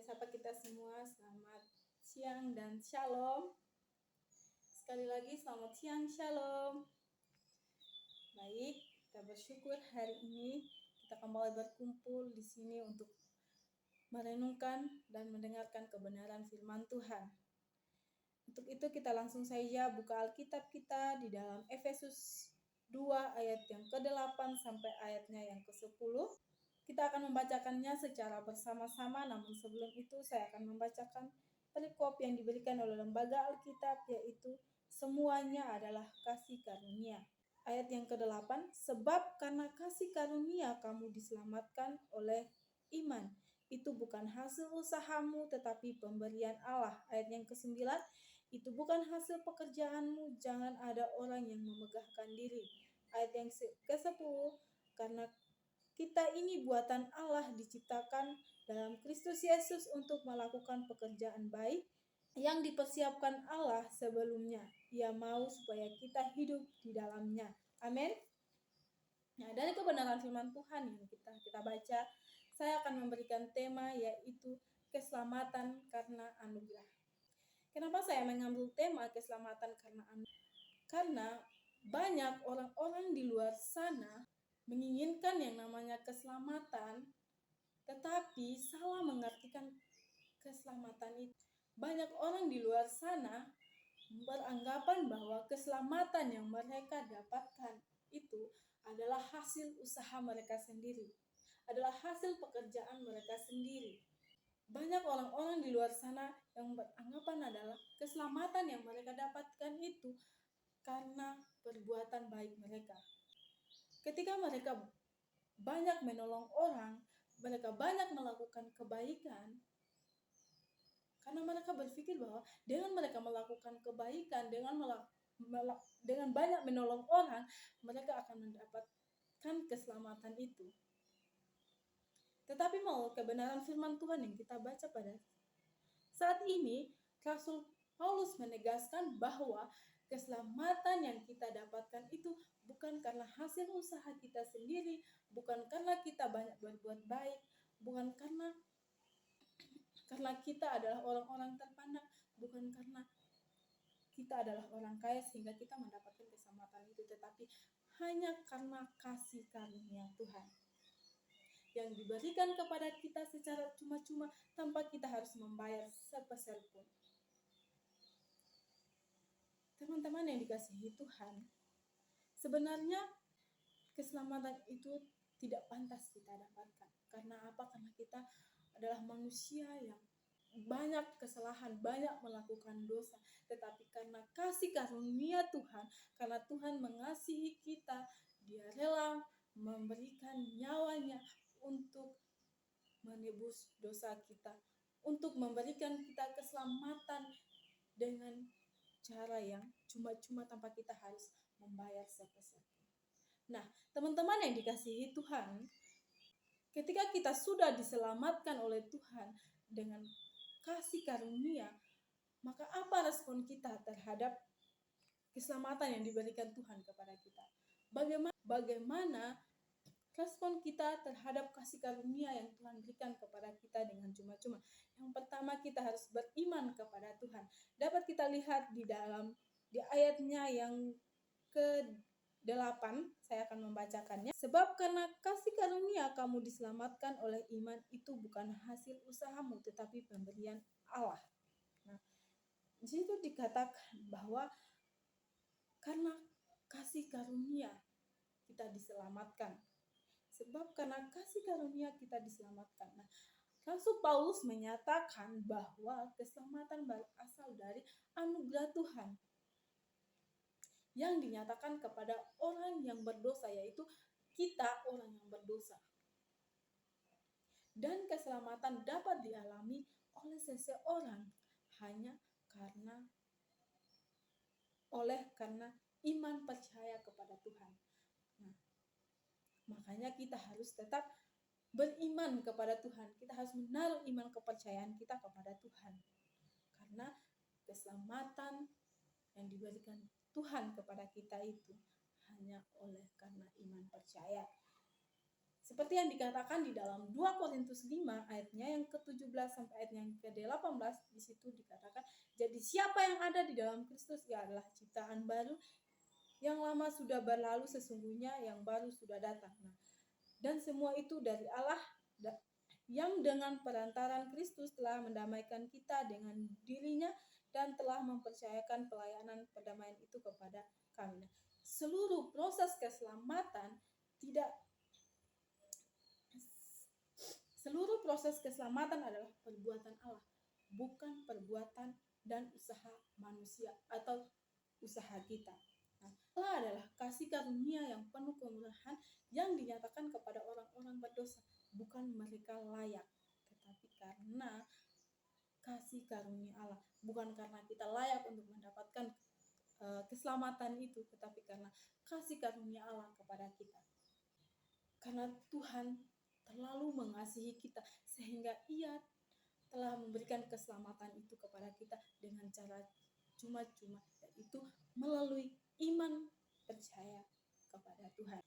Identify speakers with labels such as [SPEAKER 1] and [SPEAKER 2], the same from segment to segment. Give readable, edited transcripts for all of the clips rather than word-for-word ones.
[SPEAKER 1] sapa kita semua, selamat siang dan shalom. Sekali lagi selamat siang, shalom. Baik, kita bersyukur hari ini kita kembali berkumpul di sini untuk merenungkan dan mendengarkan kebenaran firman Tuhan. Untuk itu kita langsung saja buka Alkitab kita di dalam Efesus 2 ayat yang ke-8 sampai ayatnya yang ke-10. Kita akan membacakannya secara bersama-sama, namun sebelum itu saya akan membacakan perikop yang diberikan oleh Lembaga Alkitab, yaitu semuanya adalah kasih karunia. Ayat yang ke-8, sebab karena kasih karunia kamu diselamatkan oleh iman. Itu bukan hasil usahamu tetapi pemberian Allah. Ayat yang ke-9, itu bukan hasil pekerjaanmu, jangan ada orang yang memegahkan diri. Ayat yang ke-10, karena kita ini buatan Allah diciptakan dalam Kristus Yesus untuk melakukan pekerjaan baik yang dipersiapkan Allah sebelumnya. Ia mau supaya kita hidup di dalamnya. Amin. Nah, dari kebenaran firman Tuhan yang kita baca, saya akan memberikan tema yaitu keselamatan karena anugerah. Kenapa saya mengambil tema keselamatan karena anugerah? Karena banyak orang-orang di luar sana menginginkan yang namanya keselamatan, tetapi salah mengartikan keselamatan itu. Banyak orang di luar sana beranggapan bahwa keselamatan yang mereka dapatkan itu adalah hasil usaha mereka sendiri, adalah hasil pekerjaan mereka sendiri. Banyak orang-orang di luar sana yang beranggapan adalah keselamatan yang mereka dapatkan itu karena perbuatan baik mereka. Ketika mereka banyak menolong orang, mereka banyak melakukan kebaikan, karena mereka berpikir bahwa dengan mereka melakukan kebaikan, dengan banyak menolong orang, mereka akan mendapatkan keselamatan itu. Tetapi kebenaran firman Tuhan yang kita baca pada saat ini, Rasul Paulus menegaskan bahwa keselamatan yang kita dapatkan itu bukan karena hasil usaha kita sendiri, bukan karena kita banyak berbuat baik, bukan karena kita adalah orang-orang terpandang, bukan karena kita adalah orang kaya sehingga kita mendapatkan keselamatan itu, tetapi hanya karena kasih karunia Tuhan yang diberikan kepada kita secara cuma-cuma tanpa kita harus membayar sepeser pun. Teman-teman yang dikasihi Tuhan, sebenarnya keselamatan itu tidak pantas kita dapatkan. Karena apa? Karena kita adalah manusia yang banyak kesalahan, banyak melakukan dosa. Tetapi karena kasih karunia Tuhan, karena Tuhan mengasihi kita, Dia rela memberikan nyawanya untuk menebus dosa kita, untuk memberikan kita keselamatan dengan cara yang cuma-cuma tanpa kita harus membayar sepeser. Nah, teman-teman yang dikasihi Tuhan, ketika kita sudah diselamatkan oleh Tuhan dengan kasih karunia, maka apa respon kita terhadap keselamatan yang diberikan Tuhan kepada kita? Bagaimana respon kita terhadap kasih karunia yang Tuhan berikan kepada kita dengan cuma-cuma? Yang pertama, kita harus beriman kepada Tuhan. Dapat kita lihat di ayatnya yang ke-8, saya akan membacakannya. Sebab karena kasih karunia kamu diselamatkan oleh iman, itu bukan hasil usahamu tetapi pemberian Allah. Nah, di situ dikatakan bahwa karena kasih karunia kita diselamatkan. Sebab karena kasih karunia kita diselamatkan. Nah, Rasul Paulus menyatakan bahwa keselamatan berasal dari anugerah Tuhan yang dinyatakan kepada orang yang berdosa, yaitu kita orang yang berdosa. Dan keselamatan dapat dialami oleh seseorang hanya karena iman percaya kepada Tuhan. Nah, makanya kita harus tetap beriman kepada Tuhan. Kita harus menaruh iman kepercayaan kita kepada Tuhan. Karena keselamatan yang diberikan Tuhan kepada kita itu hanya karena iman percaya. Seperti yang dikatakan di dalam 2 Korintus 5 ayatnya yang ke-17 sampai ayat yang ke-18, di situ dikatakan, jadi siapa yang ada di dalam Kristus, ia adalah ciptaan baru, yang lama sudah berlalu, sesungguhnya yang baru sudah datang. Nah, dan semua itu dari Allah yang dengan perantaran Kristus telah mendamaikan kita dengan dirinya dan telah mempercayakan pelayanan perdamaian itu kepada kami. Nah, seluruh proses keselamatan adalah perbuatan Allah, bukan perbuatan dan usaha manusia atau usaha kita. Nah, Allah adalah kasih karunia yang penuh kemurahan yang dinyatakan kepada orang-orang berdosa, bukan mereka layak, tetapi karena kasih karunia Allah, bukan karena kita layak untuk mendapatkan keselamatan itu, tetapi karena kasih karunia Allah kepada kita. Karena Tuhan terlalu mengasihi kita sehingga Ia telah memberikan keselamatan itu kepada kita dengan cara cuma-cuma, yaitu melalui iman percaya kepada Tuhan.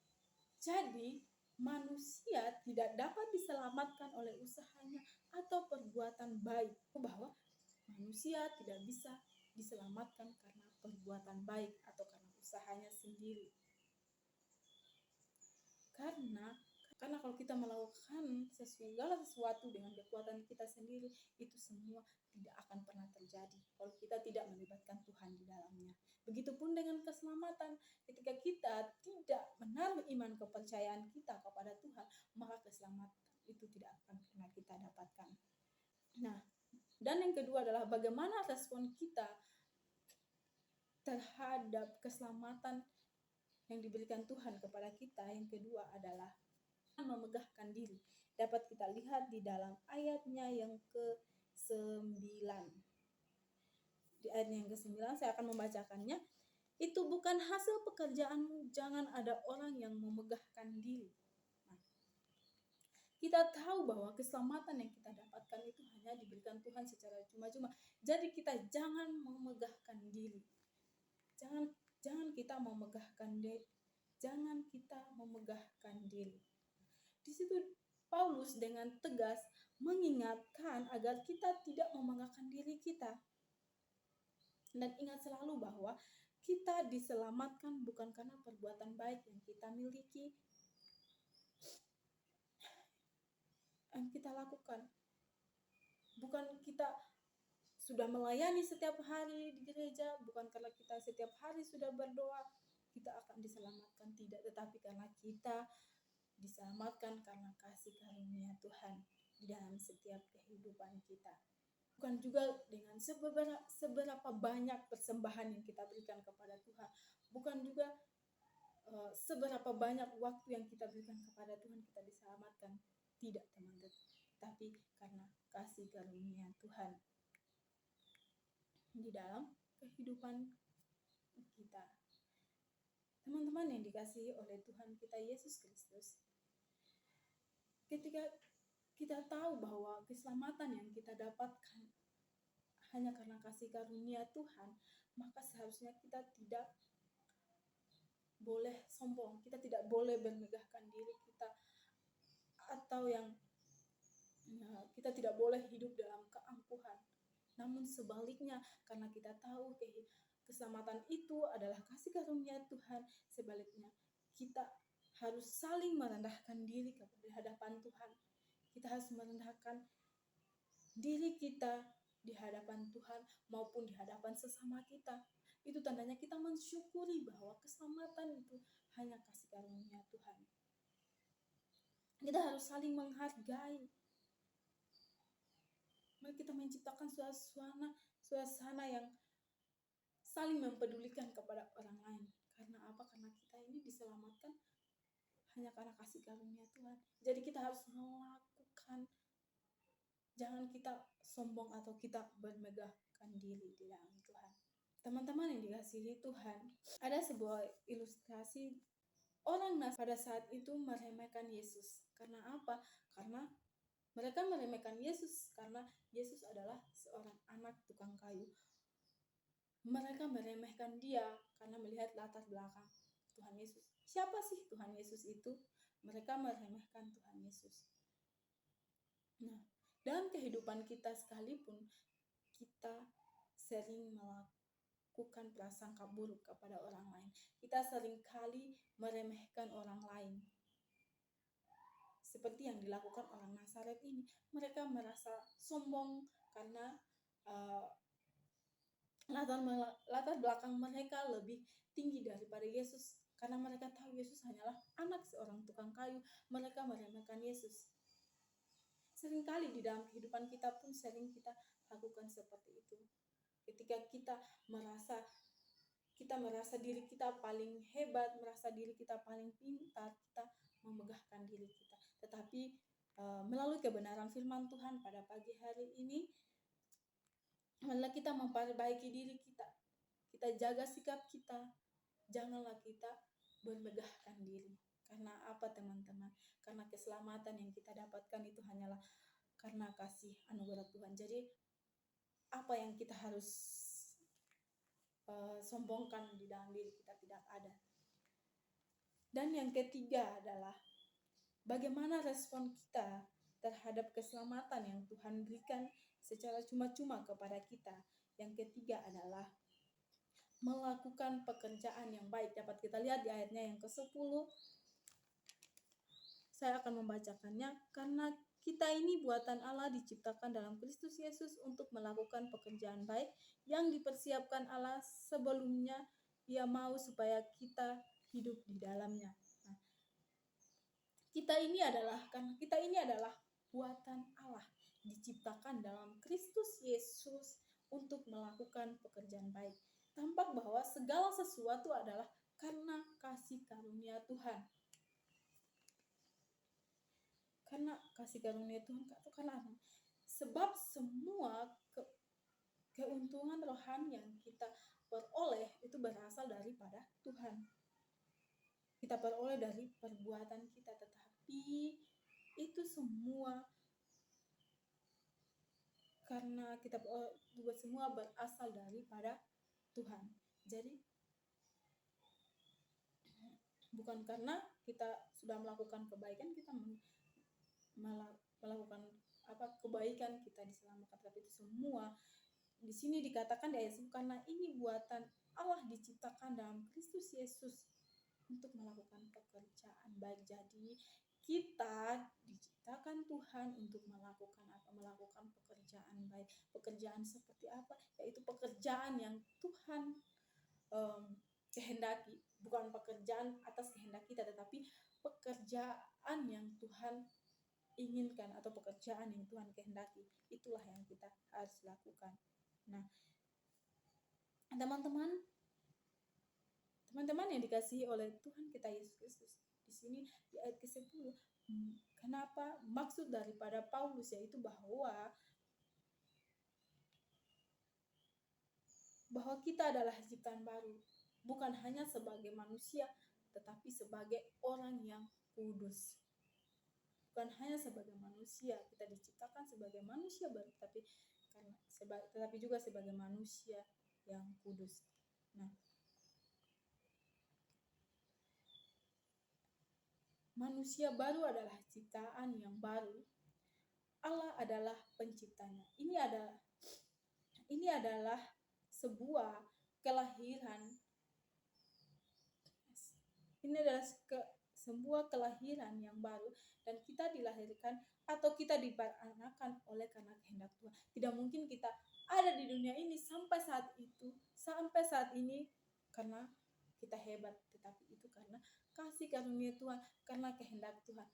[SPEAKER 1] Jadi manusia tidak dapat diselamatkan oleh usahanya atau perbuatan baik, bahwa manusia tidak bisa diselamatkan karena perbuatan baik atau karena usahanya sendiri. Karena kalau kita melakukan segala sesuatu dengan kekuatan kita sendiri, itu semua tidak akan pernah terjadi kalau kita tidak melibatkan Tuhan di dalamnya. Begitupun dengan keselamatan, ketika kita tidak menaruh iman kepercayaan kita kepada Tuhan, maka keselamatan itu tidak akan pernah kita dapatkan. Nah, dan yang kedua adalah bagaimana respon kita terhadap keselamatan yang diberikan Tuhan kepada kita. Yang kedua adalah memegahkan diri. Dapat kita lihat di dalam ayatnya yang ke-9. Di ayat yang ke-9 saya akan membacakannya. Itu bukan hasil pekerjaanmu, jangan ada orang yang memegahkan diri. Nah, kita tahu bahwa keselamatan yang kita dapatkan itu hanya diberikan Tuhan secara cuma-cuma. Jadi kita jangan memegahkan diri. Jangan kita memegahkan diri. Di situ Paulus dengan tegas mengingatkan agar kita tidak memegahkan diri kita. Dan ingat selalu bahwa kita diselamatkan bukan karena perbuatan baik yang kita miliki, yang kita lakukan. Bukan kita sudah melayani setiap hari di gereja, bukan karena kita setiap hari sudah berdoa, kita akan diselamatkan. Tidak, tetapi karena kita diselamatkan karena kasih karunia Tuhan di dalam setiap kehidupan kita. Bukan juga dengan seberapa banyak persembahan yang kita berikan kepada Tuhan. Bukan juga seberapa banyak waktu yang kita berikan kepada Tuhan kita diselamatkan. Tidak, teman-teman. Tapi karena kasih karunia Tuhan di dalam kehidupan kita. Teman-teman yang dikasihi oleh Tuhan kita Yesus Kristus, ketika kita tahu bahwa keselamatan yang kita dapatkan hanya karena kasih karunia Tuhan, maka seharusnya kita tidak boleh sombong, kita tidak boleh bermegahkan diri kita, atau kita tidak boleh hidup dalam keangkuhan. Namun sebaliknya, karena kita tahu keselamatan itu adalah kasih karunia Tuhan, sebaliknya kita harus saling merendahkan diri di hadapan Tuhan. Kita harus merendahkan diri kita di hadapan Tuhan maupun di hadapan sesama kita. Itu tandanya kita mensyukuri bahwa keselamatan itu hanya kasih karunia Tuhan. Kita harus saling menghargai. Mari kita menciptakan suasana yang saling mempedulikan kepada orang lain. Karena apa? Karena kita ini diselamatkan hanya karena kasih karunia Tuhan. Jadi kita harus melakukan, jangan kita sombong atau kita bermegahkan diri di dalam Tuhan. Teman-teman yang dikasihi Tuhan, ada sebuah ilustrasi orang Nasrani pada saat itu meremehkan Yesus. Karena apa? Karena mereka meremehkan Yesus karena Yesus adalah seorang anak tukang kayu. Mereka meremehkan dia karena melihat latar belakang Tuhan Yesus. Siapa sih Tuhan Yesus itu? mereka meremehkan Tuhan Yesus. Nah, dalam kehidupan kita sekalipun kita sering melakukan prasangka buruk kepada orang lain. Kita seringkali meremehkan orang lain. Seperti yang dilakukan orang Nazaret ini, mereka merasa sombong karena latar belakang mereka lebih tinggi daripada Yesus. Karena mereka tahu Yesus hanyalah anak seorang tukang kayu, mereka meremehkan Yesus. Seringkali di dalam kehidupan kita pun sering kita lakukan seperti itu. Ketika kita merasa diri kita paling hebat, merasa diri kita paling pintar, kita memegahkan diri kita. Tetapi melalui kebenaran firman Tuhan pada pagi hari ini, marilah kita memperbaiki diri kita. Kita jaga sikap kita. Janganlah kita bermegahkan diri. Karena apa teman-teman? Karena keselamatan yang kita dapatkan itu hanyalah karena kasih anugerah Tuhan. Jadi apa yang kita harus sombongkan di dalam diri kita tidak ada. Dan yang ketiga adalah bagaimana respon kita terhadap keselamatan yang Tuhan berikan secara cuma-cuma kepada kita. Yang ketiga adalah melakukan pekerjaan yang baik. Dapat kita lihat di ayatnya yang ke-10. Saya akan membacakannya. Karena kita ini buatan Allah, diciptakan dalam Kristus Yesus untuk melakukan pekerjaan baik yang dipersiapkan Allah sebelumnya Ia mau supaya kita hidup di dalamnya. Nah, kita ini adalah buatan Allah, diciptakan dalam Kristus Yesus untuk melakukan pekerjaan baik. Tampak bahwa segala sesuatu adalah karena kasih karunia Tuhan. Karena kasih karunia Tuhan, karena sebab semua keuntungan rohani yang kita peroleh itu berasal daripada Tuhan. Kita peroleh dari perbuatan kita, tetapi itu semua karena kita buat semua berasal daripada Tuhan. Jadi bukan karena kita sudah melakukan kebaikan kita melakukan kebaikan kita diselamatkan, tapi itu semua di sini dikatakan di ayat 10, karena ini buatan Allah, diciptakan dalam Kristus Yesus untuk melakukan pekerjaan baik. Jadi kita diciptakan Tuhan untuk melakukan pekerjaan baik. Pekerjaan seperti apa? Yaitu pekerjaan yang Tuhan kehendaki, bukan pekerjaan atas kehendak kita, tetapi pekerjaan yang Tuhan inginkan atau pekerjaan yang Tuhan kehendaki. Itulah yang kita harus lakukan. Nah, teman-teman yang dikasihi oleh Tuhan kita Yesus Kristus, di sini di ayat ke-10, kenapa maksud daripada Paulus yaitu bahwa kita adalah ciptaan baru, bukan hanya sebagai manusia, tetapi sebagai orang yang kudus. Bukan hanya sebagai manusia, kita diciptakan sebagai manusia baru, tetapi juga sebagai manusia yang kudus. Nah, manusia baru adalah ciptaan yang baru. Allah adalah penciptanya. Ini adalah sebuah kelahiran. Ini adalah sebuah kelahiran yang baru, dan kita dilahirkan atau kita diperanakan oleh karena kehendak Tuhan. Tidak mungkin kita ada di dunia ini sampai saat ini karena kita hebat, tetapi itu karena kasih karunia Tuhan, karena kehendak Tuhan.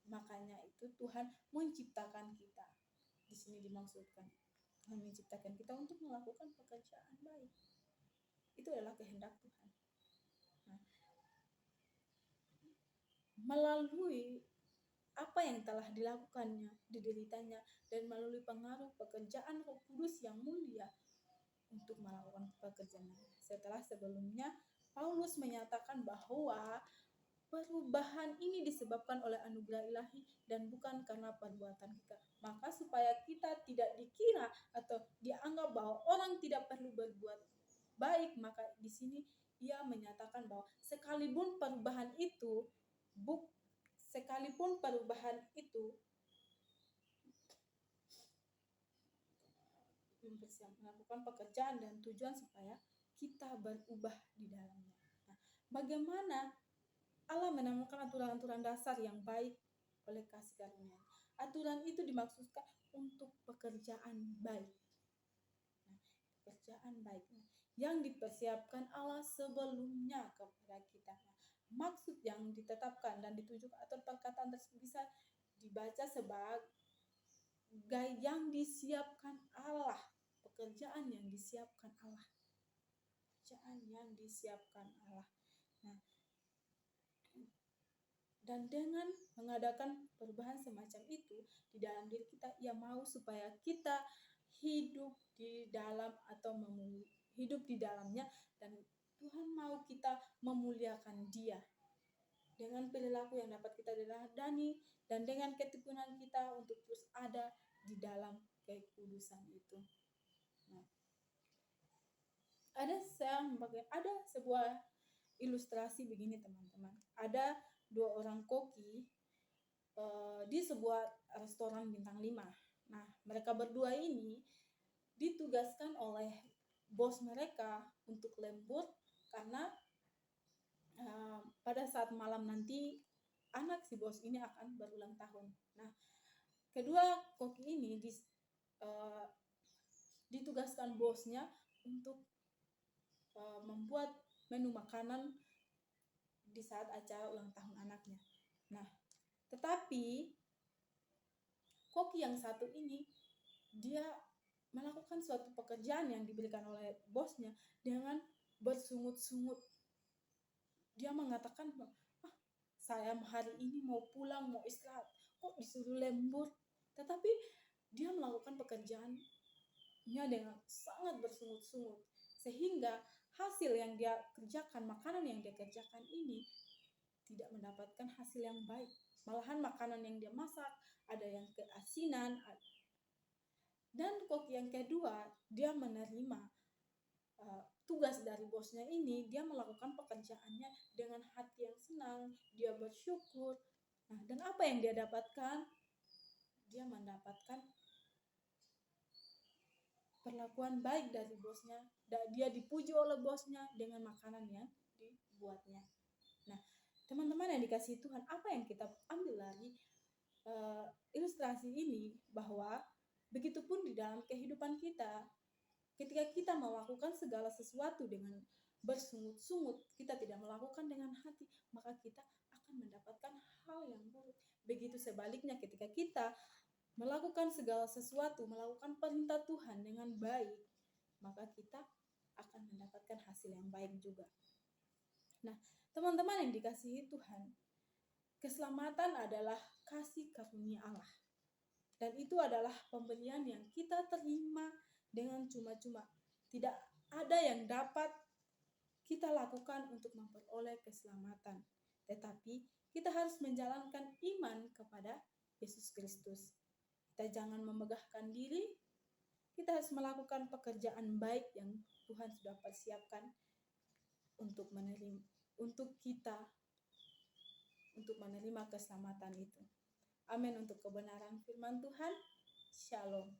[SPEAKER 1] Makanya itu Tuhan menciptakan kita. Di sini dimaksudkan Tuhan menciptakan kita untuk melakukan pekerjaan baik. Itu adalah kehendak Tuhan. Nah, melalui apa yang telah dilakukannya, dideritanya, dan melalui pengaruh pekerjaan Roh Kudus yang mulia untuk melakukan pekerjaan. Setelah sebelumnya Paulus menyatakan bahwa perubahan ini disebabkan oleh anugerah ilahi dan bukan karena perbuatan kita. Maka supaya kita tidak dikira atau dianggap bahwa orang tidak perlu berbuat baik, maka di sini ia menyatakan bahwa sekalipun perubahan itu sekalipun perubahan itu melakukan pekerjaan dan tujuan supaya kita berubah di dalamnya. Nah, bagaimana Allah menemukan aturan-aturan dasar yang baik oleh kasih karunia? Aturan itu dimaksudkan untuk pekerjaan baik. Nah, pekerjaan baik yang dipersiapkan Allah sebelumnya kepada kita. Maksud yang ditetapkan dan ditujukan atau perkataan tersebut bisa dibaca sebagai yang disiapkan Allah, pekerjaan yang disiapkan Allah, pekerjaan yang disiapkan Allah. Nah, dan dengan mengadakan perubahan semacam itu di dalam diri kita, Ia mau supaya kita hidup di dalam atau hidup di dalamnya, dan Tuhan mau kita memuliakan Dia dengan perilaku yang dapat kita teladani dan dengan ketekunan kita untuk terus ada di dalam kekudusan itu. Nah, ada sebuah ilustrasi begini teman-teman. Ada 2 orang koki di sebuah restoran bintang 5. Nah, mereka berdua ini ditugaskan oleh bos mereka untuk lembur karena pada saat malam nanti anak si bos ini akan berulang tahun. Nah, kedua koki ini ditugaskan bosnya untuk membuat menu makanan di saat acara ulang tahun anaknya. Nah, tetapi koki yang satu ini dia melakukan suatu pekerjaan yang diberikan oleh bosnya dengan bersungut-sungut. Dia mengatakan, saya hari ini mau pulang, mau istirahat, kok disuruh lembur? Tetapi dia melakukan pekerjaannya dengan sangat bersungut-sungut, sehingga hasil yang dia kerjakan, makanan yang dia kerjakan ini tidak mendapatkan hasil yang baik. Malahan makanan yang dia masak ada yang keasinan. Dan koki yang kedua, dia menerima tugas dari bosnya ini, dia melakukan pekerjaannya dengan hati yang senang, dia bersyukur. Nah, dan apa yang dia dapatkan? Dia mendapatkan perlakuan baik dari bosnya, dan dia dipuji oleh bosnya dengan makanan yang dibuatnya. Nah, teman-teman yang dikasihi Tuhan, apa yang kita ambil dari ilustrasi ini, bahwa begitupun di dalam kehidupan kita, ketika kita melakukan segala sesuatu dengan bersungut-sungut, kita tidak melakukan dengan hati, maka kita akan mendapatkan hal yang buruk. Begitu sebaliknya, ketika kita melakukan segala sesuatu, melakukan perintah Tuhan dengan baik, maka kita akan mendapatkan hasil yang baik juga. Nah, teman-teman yang dikasihi Tuhan, keselamatan adalah kasih karunia Allah. Dan itu adalah pemberian yang kita terima dengan cuma-cuma. Tidak ada yang dapat kita lakukan untuk memperoleh keselamatan. Tetapi kita harus menjalankan iman kepada Yesus Kristus. Kita jangan memegahkan diri. Kita harus melakukan pekerjaan baik yang Tuhan sudah persiapkan untuk menerima keselamatan itu. Amin untuk kebenaran firman Tuhan. Shalom.